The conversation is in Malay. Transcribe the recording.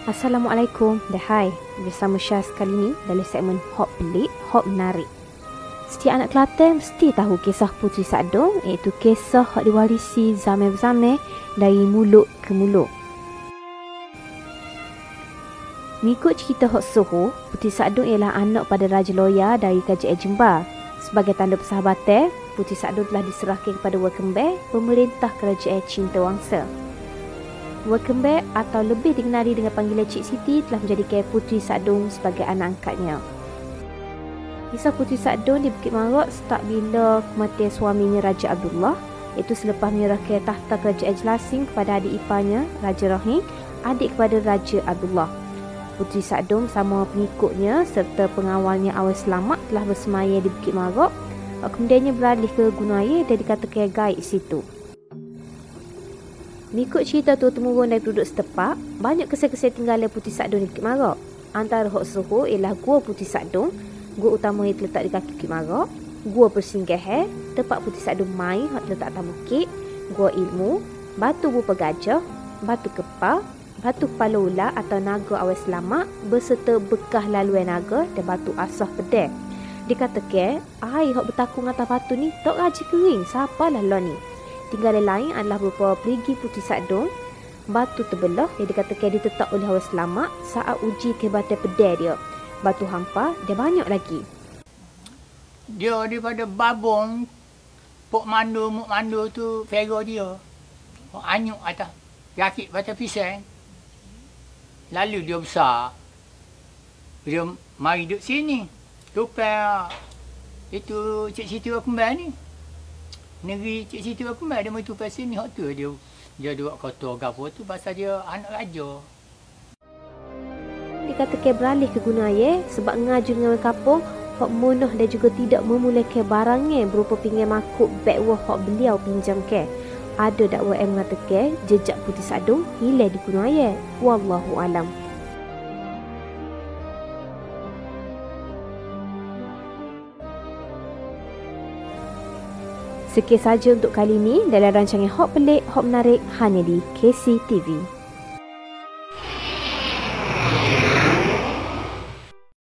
Assalamualaikum, hai. Bersama Syaz kali ni dalam segmen Hot Pelik, Hot Menarik. Setiap anak Kelantan mesti tahu kisah Puteri Sakdong, iaitu kisah yang diwarisi zaman-zaman dari mulut ke mulut. Mengikut cerita Hot Soho, Puteri Sakdong ialah anak pada Raja Loya dari Kerajaan Jember. Sebagai tanda persahabatan, Puteri Sakdong telah diserahkan kepada Wakembe, pemerintah Kerajaan Cinta Wangsa. Wakembe atau lebih dikenali dengan panggilan Cik Siti telah menjadikan Puteri Sakdong sebagai anak angkatnya. Kisah Puteri Sakdong di Bukit Marok start bila kematian suaminya Raja Abdullah, iaitu selepas menyerahkan tahta Kerajaan Jelasing kepada adik iparnya Raja Rahim, adik kepada Raja Abdullah. Puteri Sakdong bersama pengikutnya serta pengawalnya Awal Selamat telah bersemayam di Bukit Marok. Kemudiannya beralih ke Gunung Air dan dikatakan gaib situ. Mengikut cerita turun-temurun dari penduduk setempat, banyak kesan-kesan tinggalan Puteri Sakdong di Bukit Marok. Antara Hot Soho ialah Gua Puteri Sakdong, gua utama yang terletak di kaki Bukit Marok, Gua Persinggahan, tempat Puteri Sakdong main yang terletak atas bukit, Gua Ilmu, Batu Bupa Gajah, Batu Kepal, Batu Kepala Ular atau Naga Awal Selamat berserta bekas laluan naga dan Batu Asah Pedang. Dikatakan, air yang bertakung atas batu ni tak raja kering, siapalah lah ni. Tinggalan lain adalah berupa perigi Puteri Sakdong, batu terbelah yang dikatakan ditetap oleh Awal Selamat saat uji kehebatan pedang dia, batu hampa dan banyak lagi. Dia daripada babong, pok mandu, muk mandu tu fero dia. Pok anyuk atas, rakit batang pisang. Lalu dia besar. Dia mari duduk sini. Lupa itu Cik Siti Wakembe ni. Negeri Cik Siti Wakembe dia mahu tupai sini. Hak tu dia buat kotor gapo tu pasal dia anak raja. Dikatakan beralih ke Gunung Air sebab ngaju dengan orang kampung hak munah dan juga tidak memulakan barangnya berupa pinggan makuk beg wah hak beliau pinjamkan. Ada dakwaan yang mengatakan jejak Puteri Sakdong hilang di Gunung Air. Wallahu alam. Sekian saja untuk kali ini dalam rancangan Hot Pelik, Hot Menarik hanya di KC TV.